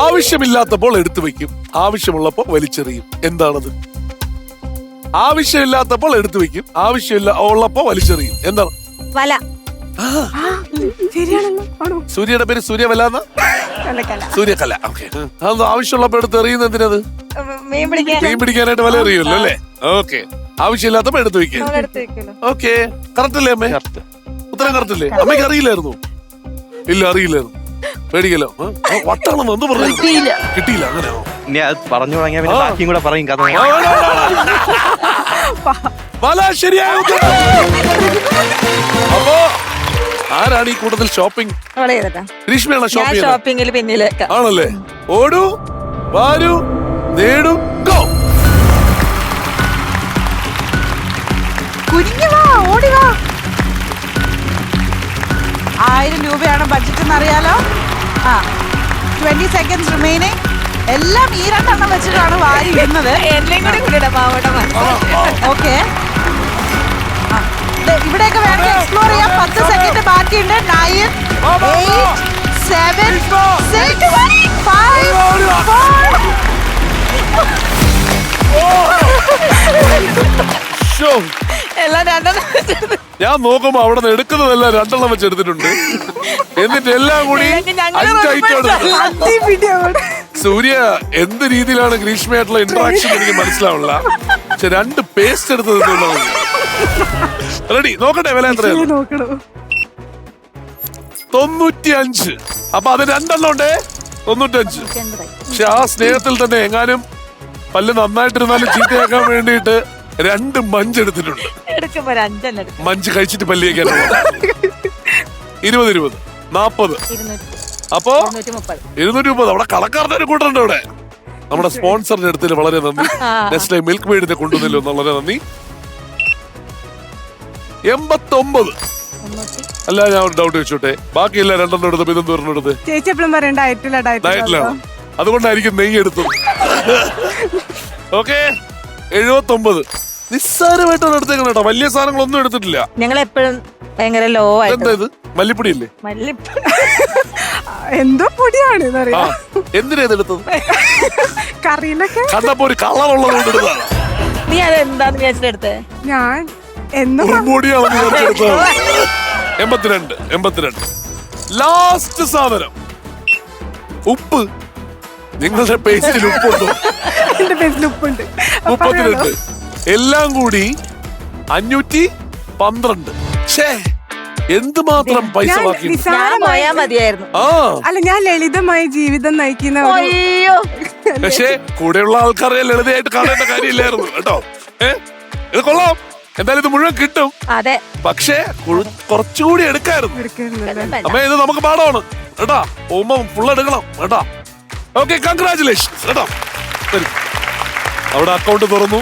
ആവശ്യമില്ലാത്തപ്പോൾ എടുത്തു വെക്കും, ആവശ്യമുള്ളപ്പോൾ വലിച്ചെറിയും. എന്താണത്? ആവശ്യമില്ലാത്തപ്പോൾ എടുത്തു വെക്കും, ഉള്ളപ്പോ വലിച്ചെറിയും. എന്താണ്? വല. സൂര്യയുടെ പേര് സൂര്യവല എന്നാ? സൂര്യകല. ഓക്കെ. അതെന്താ ആവശ്യമുള്ളപ്പോ എടുത്ത് എറിയുന്നത്? എന്തിനത്? മീൻ പിടിക്കാനായിട്ട് വല എറിയുമല്ലോ അല്ലേ? ഓക്കെ. ആവശ്യമില്ലാത്തപ്പോ എടുത്തു വെക്കും. ഓക്കെ. കറക്റ്റ് അല്ലേ അമ്മേ? ഉത്തരം കറക്റ്റ് അല്ലേ? അമ്മയ്ക്ക് അറിയില്ലായിരുന്നു? ഇല്ല, അറിയില്ലായിരുന്നു. പേടിക്കല്ലോ. വട്ടാണെന്ന് എന്ത് പറഞ്ഞു? കിട്ടിയില്ല. അങ്ങനെയോ? ഇനി അത് പറഞ്ഞു തുടങ്ങിയ പിന്നെ ബാക്കിയും കൂടെ പറയും കഥ. വല ശരിയായ ഉത്തരം. അപ്പോ ആരാണ് ഈ കൂട്ടത്തിൽ ഷോപ്പിംഗ്? ഗ്രീഷ്മയാണോ ഷോപ്പിംഗ്? ഷോപ്പിംഗിൽ പിന്നിലേക്ക് ആണല്ലേ? ഓടൂ, വാരൂ, നേടൂ, ഗോ. ഓടിവാ. 1000 രൂപയാണ് ബഡ്ജറ്റ് എന്നറിയാലോ. 20 seconds remaining. എല്ലാം ഈ 2 എണ്ണം വെച്ചിട്ടാണ് വാരി ഇടുന്നത്. ഓക്കെ, ഇവിടെയൊക്കെ വേണമെങ്കിൽ എക്സ്പ്ലോർ ചെയ്യാം. 10 സെക്കൻഡ് ബാക്കിയുണ്ട്. 9, 8, 7, 6, 5, 4. എല്ലാം 2 എണ്ണം. ഞാൻ നോക്കുമ്പോ അവിടെ നിന്ന് എടുക്കുന്നതെല്ലാം 2 എണ്ണം വെച്ച് എടുത്തിട്ടുണ്ട്. എന്നിട്ട് എല്ലാം കൂടി 5 ഐറ്റം. സൂര്യ എന്ത് രീതിയിലാണ് ഗ്രീഷ്മയായിട്ടുള്ള ഇന്ററാക്ഷൻ എനിക്ക് മനസ്സിലാവില്ല. പക്ഷെ 2 പേസ്റ്റ് എടുത്തത്. റെഡി? നോക്കട്ടെ വില എത്രയാണ്? 95. അപ്പൊ അത് 2 എണ്ണം ഉണ്ടേ. 95. പക്ഷെ ആ സ്നേഹത്തിൽ തന്നെ എങ്ങാനും പല്ല് നന്നായിട്ടിരുന്നാലും ചീത്തയാക്കാൻ വേണ്ടിയിട്ട് 2 മഞ്ച് എടുത്തിട്ടുണ്ട്. മഞ്ച് കഴിച്ചിട്ട് പല്ല് തേക്കാനുള്ള 20, 40. അപ്പോ 230. അവിടെ കളക്കാരുടെ ഒരു കൂട്ടുണ്ട്. ഇവിടെ നമ്മുടെ സ്പോൺസറിന്റെ അടുത്ത് വളരെ നന്ദി. നെസ്ലെ മിൽക്ക് മെയ്ഡിനെ കൊണ്ടുവന്നല്ലോ, വളരെ നന്ദി. 89. അല്ല, ഞാൻ ഒരു ഡൗട്ട് വെച്ചോട്ടെ. ബാക്കിയല്ല 2 എണ്ണം എടുത്തപ്പോ ഇതെന്ത് പറഞ്ഞെടുത്ത്? ചേച്ചി എപ്പോഴും പറയണ്ട ഡയറ്റിലാണ്. അതുകൊണ്ടായിരിക്കും നെയ്യ് എടുത്തു. ഓക്കെ. 79. നിസ്സാരമായിട്ടാണ് എടുത്തേക്കുന്നത് കേട്ടോ. വലിയ സാധനങ്ങളൊന്നും എടുത്തിട്ടില്ല. ഞങ്ങൾ എപ്പോഴും ഭയങ്കര ലോ ആയിട്ട്. എന്താ ഇത്? മല്ലിപ്പൊടിയല്ലേ? എന്തോ പൊടിയാണ്. എന്തിനാ ഇതെടുത്തത്? കറിയിലൊക്കെ കണ്ടപ്പോ ഒരു കളറുള്ളത് കൊണ്ട് എടുത്തതാണ്. നീ അത് എന്താന്ന് വിചാരിച്ചെടുത്തേ? ഞാൻ പൊടിയാണെന്ന് വിചാരിച്ചെടുത്തത്. 82. ലാസ്റ്റ് സാധനം ഉപ്പ്. നിങ്ങളുടെ പേസ്റ്റിൽ ഉപ്പുണ്ടോ? എന്റെ പേസ്റ്റിൽ ഉപ്പുണ്ട്. 32. എല്ലാം കൂടി 512. എന്തുമാത്രം പൈസ ബാക്കി? പോയാ മതിയായിരുന്നു. അല്ല, ഞാൻ ലളിതമായ ജീവിതം നയിക്കുന്ന. അയ്യോ, പക്ഷേ കൂടെയുള്ള ആൾക്കാരെ ലളിതയായിട്ട് കാണേണ്ട കാര്യമില്ലായിരുന്നു കേട്ടോ. ഇത് കൊള്ളാം. എന്തായാലും ഇത് മുഴുവൻ കിട്ടും. അതെ. പക്ഷേ കുറച്ചുകൂടി എടുക്കായിരുന്നു. അമ്മ ഇത് നമുക്ക് പാടമാണ് കേട്ടാ. പോകുമ്പോ ഫുൾ എടുക്കണം കേട്ടാ. ഓക്കെ, കൺഗ്രാചുലേഷൻസ് കേട്ടോ. അവിടെ അക്കൗണ്ട് തുറന്നു.